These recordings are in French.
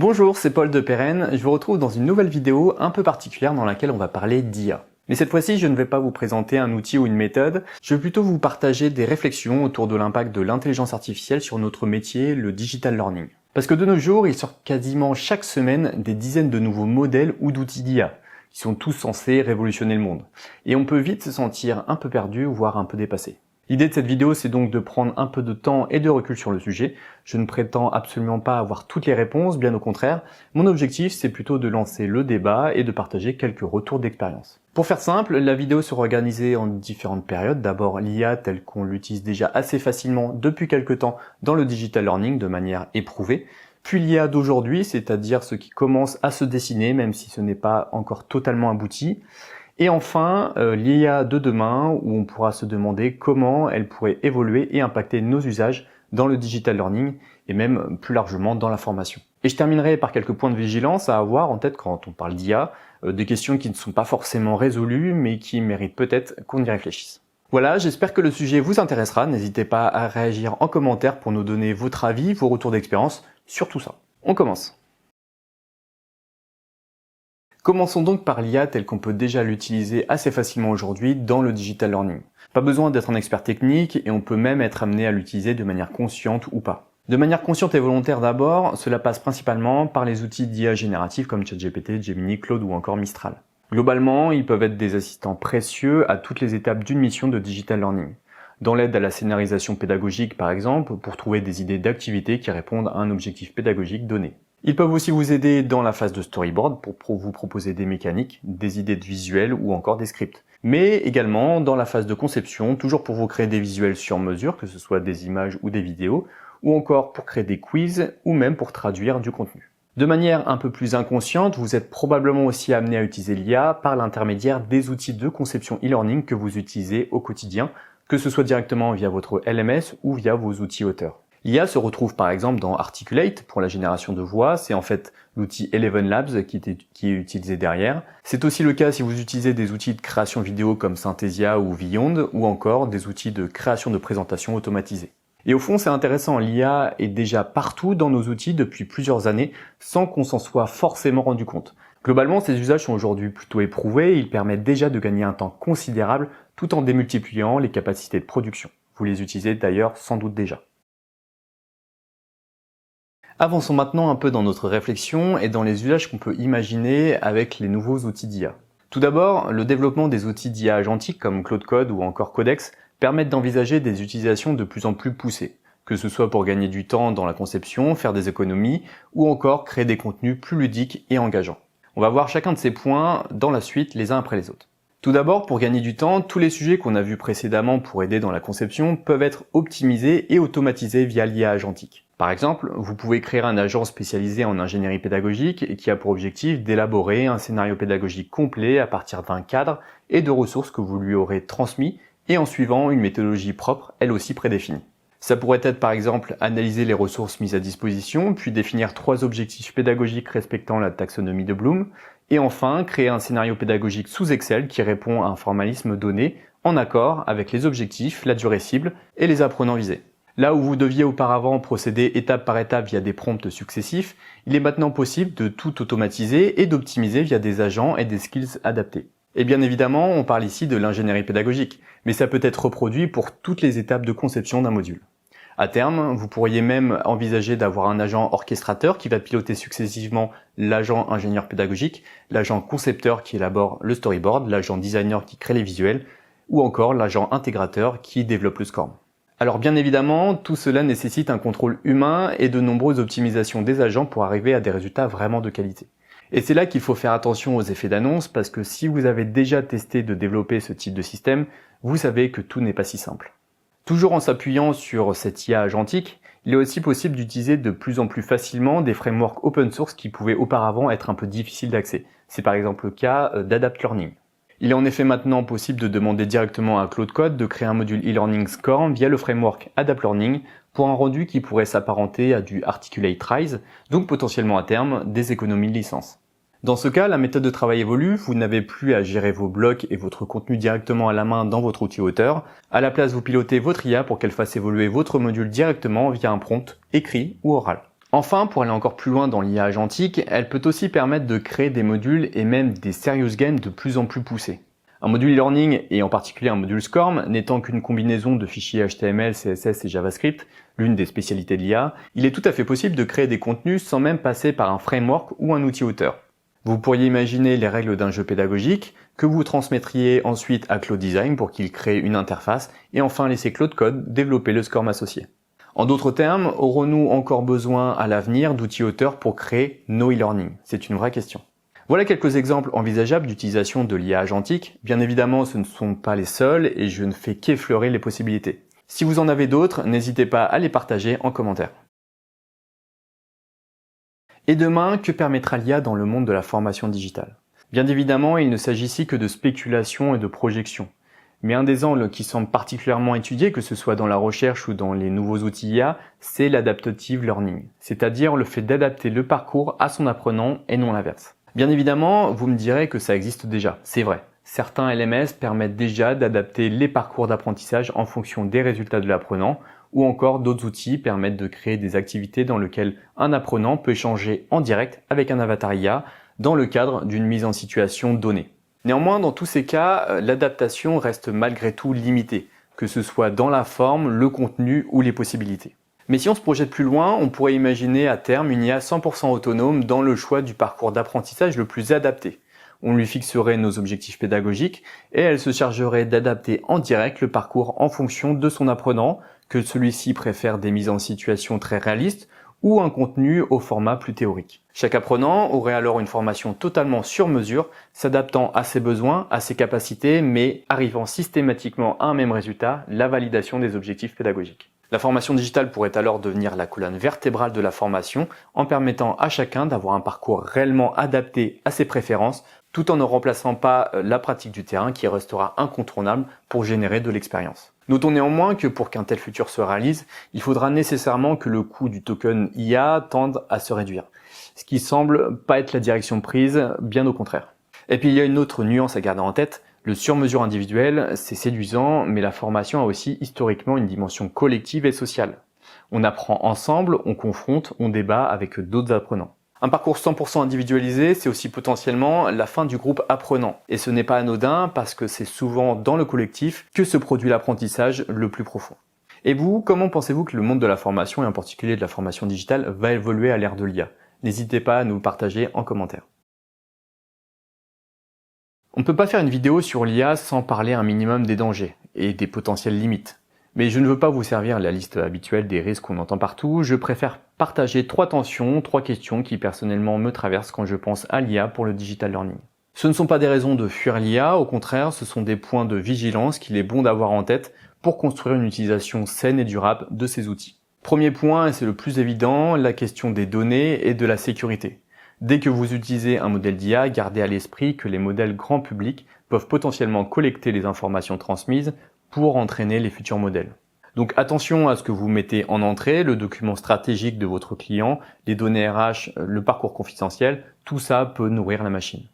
Bonjour, c'est Paul de Perren, je vous retrouve dans une nouvelle vidéo un peu particulière dans laquelle on va parler d'IA. Mais cette fois-ci, je ne vais pas vous présenter un outil ou une méthode, je vais plutôt vous partager des réflexions autour de l'impact de l'intelligence artificielle sur notre métier, le digital learning. Parce que de nos jours, il sort quasiment chaque semaine des dizaines de nouveaux modèles ou d'outils d'IA, qui sont tous censés révolutionner le monde. Et on peut vite se sentir un peu perdu, voire un peu dépassé. L'idée de cette vidéo, c'est donc de prendre un peu de temps et de recul sur le sujet. Je ne prétends absolument pas avoir toutes les réponses, bien au contraire. Mon objectif, c'est plutôt de lancer le débat et de partager quelques retours d'expérience. Pour faire simple, la vidéo sera organisée en différentes périodes. D'abord, l'IA telle qu'on l'utilise déjà assez facilement depuis quelques temps dans le digital learning de manière éprouvée. Puis l'IA d'aujourd'hui, c'est-à-dire ce qui commence à se dessiner, même si ce n'est pas encore totalement abouti. Et enfin, l'IA de demain, où on pourra se demander comment elle pourrait évoluer et impacter nos usages dans le digital learning et même plus largement dans la formation. Et je terminerai par quelques points de vigilance à avoir en tête quand on parle d'IA, des questions qui ne sont pas forcément résolues mais qui méritent peut-être qu'on y réfléchisse. Voilà, j'espère que le sujet vous intéressera, n'hésitez pas à réagir en commentaire pour nous donner votre avis, vos retours d'expérience sur tout ça. On commence. Commençons donc par l'IA telle qu'on peut déjà l'utiliser assez facilement aujourd'hui dans le digital learning. Pas besoin d'être un expert technique et on peut même être amené à l'utiliser de manière consciente ou pas. De manière consciente et volontaire d'abord, cela passe principalement par les outils d'IA génératifs comme ChatGPT, Gemini, Claude ou encore Mistral. Globalement, ils peuvent être des assistants précieux à toutes les étapes d'une mission de digital learning. Dans l'aide à la scénarisation pédagogique par exemple, pour trouver des idées d'activités qui répondent à un objectif pédagogique donné. Ils peuvent aussi vous aider dans la phase de storyboard pour vous proposer des mécaniques, des idées de visuels ou encore des scripts. Mais également dans la phase de conception, toujours pour vous créer des visuels sur mesure, que ce soit des images ou des vidéos, ou encore pour créer des quiz ou même pour traduire du contenu. De manière un peu plus inconsciente, vous êtes probablement aussi amené à utiliser l'IA par l'intermédiaire des outils de conception e-learning que vous utilisez au quotidien, que ce soit directement via votre LMS ou via vos outils auteurs. L'IA se retrouve par exemple dans Articulate pour la génération de voix, c'est en fait l'outil Eleven Labs qui est utilisé derrière. C'est aussi le cas si vous utilisez des outils de création vidéo comme Synthesia ou Vyond ou encore des outils de création de présentation automatisés. Et au fond c'est intéressant, l'IA est déjà partout dans nos outils depuis plusieurs années sans qu'on s'en soit forcément rendu compte. Globalement ces usages sont aujourd'hui plutôt éprouvés et ils permettent déjà de gagner un temps considérable tout en démultipliant les capacités de production. Vous les utilisez d'ailleurs sans doute déjà. Avançons maintenant un peu dans notre réflexion et dans les usages qu'on peut imaginer avec les nouveaux outils d'IA. Tout d'abord, le développement des outils d'IA agentiques comme Claude Code ou encore Codex permettent d'envisager des utilisations de plus en plus poussées, que ce soit pour gagner du temps dans la conception, faire des économies ou encore créer des contenus plus ludiques et engageants. On va voir chacun de ces points dans la suite les uns après les autres. Tout d'abord, pour gagner du temps, tous les sujets qu'on a vus précédemment pour aider dans la conception peuvent être optimisés et automatisés via l'IA agentique. Par exemple, vous pouvez créer un agent spécialisé en ingénierie pédagogique et qui a pour objectif d'élaborer un scénario pédagogique complet à partir d'un cadre et de ressources que vous lui aurez transmis et en suivant une méthodologie propre, elle aussi prédéfinie. Ça pourrait être par exemple analyser les ressources mises à disposition, puis définir 3 objectifs pédagogiques respectant la taxonomie de Bloom, et enfin créer un scénario pédagogique sous Excel qui répond à un formalisme donné en accord avec les objectifs, la durée cible et les apprenants visés. Là où vous deviez auparavant procéder étape par étape via des prompts successifs, il est maintenant possible de tout automatiser et d'optimiser via des agents et des skills adaptés. Et bien évidemment, on parle ici de l'ingénierie pédagogique, mais ça peut être reproduit pour toutes les étapes de conception d'un module. À terme, vous pourriez même envisager d'avoir un agent orchestrateur qui va piloter successivement l'agent ingénieur pédagogique, l'agent concepteur qui élabore le storyboard, l'agent designer qui crée les visuels, ou encore l'agent intégrateur qui développe le SCORM. Alors bien évidemment, tout cela nécessite un contrôle humain et de nombreuses optimisations des agents pour arriver à des résultats vraiment de qualité. Et c'est là qu'il faut faire attention aux effets d'annonce parce que si vous avez déjà testé de développer ce type de système, vous savez que tout n'est pas si simple. Toujours en s'appuyant sur cette IA agentique, il est aussi possible d'utiliser de plus en plus facilement des frameworks open source qui pouvaient auparavant être un peu difficiles d'accès. C'est par exemple le cas d'Adapt Learning. Il est en effet maintenant possible de demander directement à Claude Code de créer un module e-learning SCORM via le framework Adapt Learning pour un rendu qui pourrait s'apparenter à du Articulate Rise, donc potentiellement à terme des économies de licence. Dans ce cas, la méthode de travail évolue, vous n'avez plus à gérer vos blocs et votre contenu directement à la main dans votre outil auteur. À la place, vous pilotez votre IA pour qu'elle fasse évoluer votre module directement via un prompt écrit ou oral. Enfin, pour aller encore plus loin dans l'IA agentique, elle peut aussi permettre de créer des modules et même des serious games de plus en plus poussés. Un module e-learning, et en particulier un module SCORM, n'étant qu'une combinaison de fichiers HTML, CSS et JavaScript, l'une des spécialités de l'IA, il est tout à fait possible de créer des contenus sans même passer par un framework ou un outil auteur. Vous pourriez imaginer les règles d'un jeu pédagogique, que vous transmettriez ensuite à Claude Design pour qu'il crée une interface, et enfin laisser Claude Code développer le SCORM associé. En d'autres termes, aurons-nous encore besoin à l'avenir d'outils auteurs pour créer nos e-learning? C'est une vraie question. Voilà quelques exemples envisageables d'utilisation de l'IA agentique. Bien évidemment, ce ne sont pas les seuls et je ne fais qu'effleurer les possibilités. Si vous en avez d'autres, n'hésitez pas à les partager en commentaire. Et demain, que permettra l'IA dans le monde de la formation digitale? Bien évidemment, il ne s'agit ici que de spéculation et de projection. Mais un des angles qui semble particulièrement étudié, que ce soit dans la recherche ou dans les nouveaux outils IA, c'est l'adaptative learning, c'est-à-dire le fait d'adapter le parcours à son apprenant et non l'inverse. Bien évidemment, vous me direz que ça existe déjà, c'est vrai. Certains LMS permettent déjà d'adapter les parcours d'apprentissage en fonction des résultats de l'apprenant, ou encore d'autres outils permettent de créer des activités dans lesquelles un apprenant peut échanger en direct avec un avatar IA dans le cadre d'une mise en situation donnée. Néanmoins, dans tous ces cas, l'adaptation reste malgré tout limitée, que ce soit dans la forme, le contenu ou les possibilités. Mais si on se projette plus loin, on pourrait imaginer à terme une IA 100% autonome dans le choix du parcours d'apprentissage le plus adapté. On lui fixerait nos objectifs pédagogiques et elle se chargerait d'adapter en direct le parcours en fonction de son apprenant, que celui-ci préfère des mises en situation très réalistes ou un contenu au format plus théorique. Chaque apprenant aurait alors une formation totalement sur mesure, s'adaptant à ses besoins, à ses capacités, mais arrivant systématiquement à un même résultat, la validation des objectifs pédagogiques. La formation digitale pourrait alors devenir la colonne vertébrale de la formation en permettant à chacun d'avoir un parcours réellement adapté à ses préférences tout en ne remplaçant pas la pratique du terrain qui restera incontournable pour générer de l'expérience. Notons néanmoins que pour qu'un tel futur se réalise, il faudra nécessairement que le coût du token IA tende à se réduire, ce qui semble pas être la direction prise, bien au contraire. Et puis il y a une autre nuance à garder en tête. Le sur-mesure individuel, c'est séduisant, mais la formation a aussi historiquement une dimension collective et sociale. On apprend ensemble, on confronte, on débat avec d'autres apprenants. Un parcours 100% individualisé, c'est aussi potentiellement la fin du groupe apprenant. Et ce n'est pas anodin parce que c'est souvent dans le collectif que se produit l'apprentissage le plus profond. Et vous, comment pensez-vous que le monde de la formation, et en particulier de la formation digitale, va évoluer à l'ère de l'IA? N'hésitez pas à nous partager en commentaire. On ne peut pas faire une vidéo sur l'IA sans parler un minimum des dangers et des potentielles limites. Mais je ne veux pas vous servir la liste habituelle des risques qu'on entend partout, je préfère partager 3 tensions, 3 questions qui personnellement me traversent quand je pense à l'IA pour le digital learning. Ce ne sont pas des raisons de fuir l'IA, au contraire, ce sont des points de vigilance qu'il est bon d'avoir en tête pour construire une utilisation saine et durable de ces outils. Premier point, et c'est le plus évident, la question des données et de la sécurité. Dès que vous utilisez un modèle d'IA, gardez à l'esprit que les modèles grand public peuvent potentiellement collecter les informations transmises pour entraîner les futurs modèles. Donc attention à ce que vous mettez en entrée, le document stratégique de votre client, les données RH, le parcours confidentiel, tout ça peut nourrir la machine.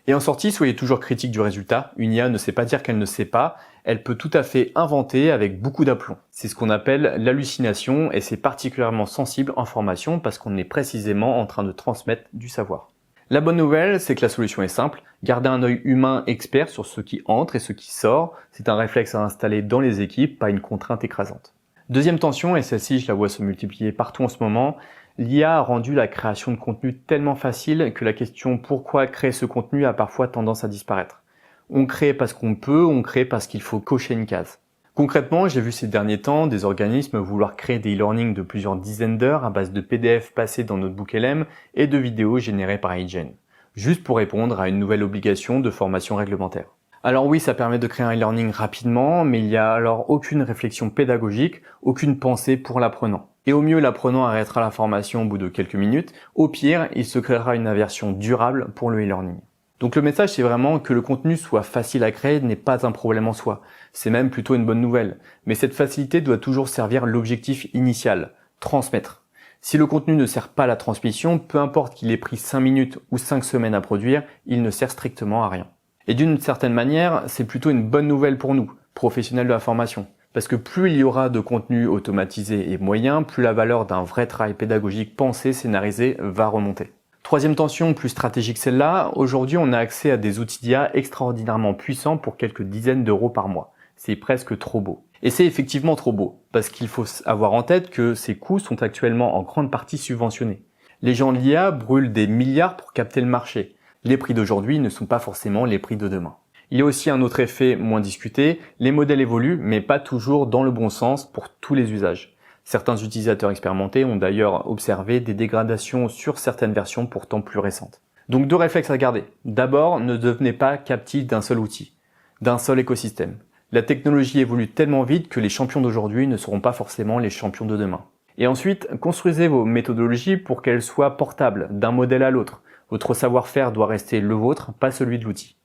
Et en sortie, soyez toujours critique du résultat. Une IA ne sait pas dire qu'elle ne sait pas, elle peut tout à fait inventer avec beaucoup d'aplomb. C'est ce qu'on appelle l'hallucination et c'est particulièrement sensible en formation parce qu'on est précisément en train de transmettre du savoir. La bonne nouvelle, c'est que la solution est simple. Garder un œil humain expert sur ce qui entre et ce qui sort, c'est un réflexe à installer dans les équipes, pas une contrainte écrasante. Deuxième tension, et celle-ci je la vois se multiplier partout en ce moment, l'IA a rendu la création de contenu tellement facile que la question pourquoi créer ce contenu a parfois tendance à disparaître. On crée parce qu'on peut, on crée parce qu'il faut cocher une case. Concrètement, j'ai vu ces derniers temps des organismes vouloir créer des e-learning de plusieurs dizaines d'heures à base de PDF passés dans Notebook LM et de vidéos générées par iGen, juste pour répondre à une nouvelle obligation de formation réglementaire. Alors oui, ça permet de créer un e-learning rapidement, mais il n'y a alors aucune réflexion pédagogique, aucune pensée pour l'apprenant. Et au mieux, l'apprenant arrêtera la formation au bout de quelques minutes, au pire, il se créera une version durable pour le e-learning. Donc le message, c'est vraiment que le contenu soit facile à créer n'est pas un problème en soi. C'est même plutôt une bonne nouvelle. Mais cette facilité doit toujours servir l'objectif initial, transmettre. Si le contenu ne sert pas à la transmission, peu importe qu'il ait pris 5 minutes ou 5 semaines à produire, il ne sert strictement à rien. Et d'une certaine manière, c'est plutôt une bonne nouvelle pour nous, professionnels de la formation. Parce que plus il y aura de contenu automatisé et moyen, plus la valeur d'un vrai travail pédagogique pensé, scénarisé va remonter. Troisième tension, plus stratégique celle-là, aujourd'hui on a accès à des outils d'IA extraordinairement puissants pour quelques dizaines d'euros par mois. C'est presque trop beau. Et c'est effectivement trop beau, parce qu'il faut avoir en tête que ces coûts sont actuellement en grande partie subventionnés. Les gens de l'IA brûlent des milliards pour capter le marché. Les prix d'aujourd'hui ne sont pas forcément les prix de demain. Il y a aussi un autre effet moins discuté, les modèles évoluent, mais pas toujours dans le bon sens pour tous les usages. Certains utilisateurs expérimentés ont d'ailleurs observé des dégradations sur certaines versions pourtant plus récentes. Donc deux réflexes à garder. D'abord, ne devenez pas captif d'un seul outil, d'un seul écosystème. La technologie évolue tellement vite que les champions d'aujourd'hui ne seront pas forcément les champions de demain. Et ensuite, construisez vos méthodologies pour qu'elles soient portables d'un modèle à l'autre. Votre savoir-faire doit rester le vôtre, pas celui de l'outil.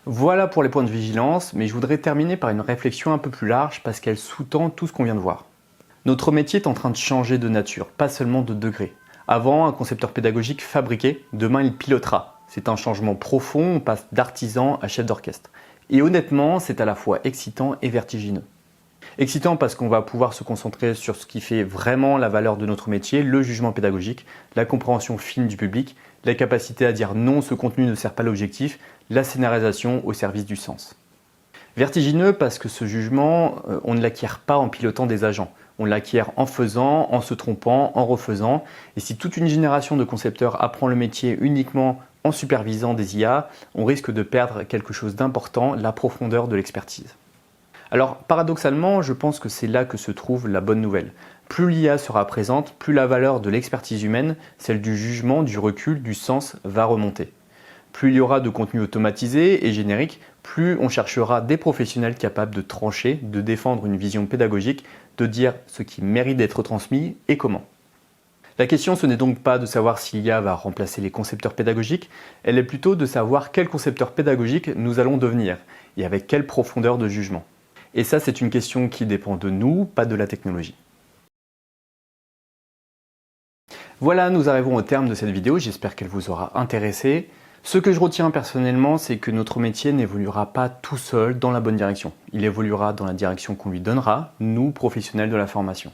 Voilà pour les points de vigilance, mais je voudrais terminer par une réflexion un peu plus large parce qu'elle sous-tend tout ce qu'on vient de voir. Notre métier est en train de changer de nature, pas seulement de degré. Avant, un concepteur pédagogique fabriquait, demain il pilotera. C'est un changement profond, on passe d'artisan à chef d'orchestre. Et honnêtement, c'est à la fois excitant et vertigineux. Excitant parce qu'on va pouvoir se concentrer sur ce qui fait vraiment la valeur de notre métier, le jugement pédagogique, la compréhension fine du public, la capacité à dire non, ce contenu ne sert pas l'objectif, la scénarisation au service du sens. Vertigineux parce que ce jugement, on ne l'acquiert pas en pilotant des agents. On l'acquiert en faisant, en se trompant, en refaisant. Et si toute une génération de concepteurs apprend le métier uniquement en supervisant des IA, on risque de perdre quelque chose d'important, la profondeur de l'expertise. Alors paradoxalement, je pense que c'est là que se trouve la bonne nouvelle. Plus l'IA sera présente, plus la valeur de l'expertise humaine, celle du jugement, du recul, du sens, va remonter. Plus il y aura de contenu automatisé et générique, plus on cherchera des professionnels capables de trancher, de défendre une vision pédagogique, de dire ce qui mérite d'être transmis et comment. La question, ce n'est donc pas de savoir si l'IA va remplacer les concepteurs pédagogiques, elle est plutôt de savoir quel concepteur pédagogique nous allons devenir et avec quelle profondeur de jugement. Et ça, c'est une question qui dépend de nous, pas de la technologie. Voilà, nous arrivons au terme de cette vidéo, j'espère qu'elle vous aura intéressé. Ce que je retiens personnellement, c'est que notre métier n'évoluera pas tout seul dans la bonne direction. Il évoluera dans la direction qu'on lui donnera, nous, professionnels de la formation.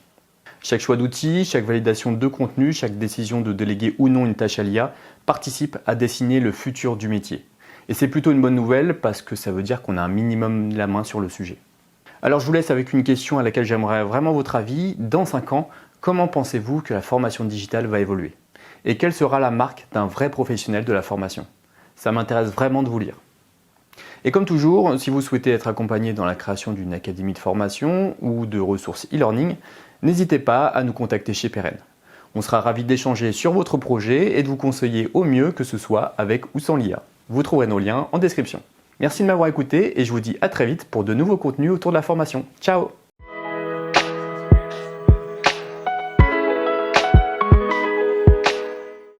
Chaque choix d'outils, chaque validation de contenu, chaque décision de déléguer ou non une tâche à l'IA participe à dessiner le futur du métier. Et c'est plutôt une bonne nouvelle parce que ça veut dire qu'on a un minimum la main sur le sujet. Alors je vous laisse avec une question à laquelle j'aimerais vraiment votre avis. Dans 5 ans, comment pensez-vous que la formation digitale va évoluer? Et quelle sera la marque d'un vrai professionnel de la formation? Ça m'intéresse vraiment de vous lire. Et comme toujours, si vous souhaitez être accompagné dans la création d'une académie de formation ou de ressources e-learning, n'hésitez pas à nous contacter chez Peren. On sera ravis d'échanger sur votre projet et de vous conseiller au mieux, que ce soit avec ou sans l'IA. Vous trouverez nos liens en description. Merci de m'avoir écouté et je vous dis à très vite pour de nouveaux contenus autour de la formation. Ciao!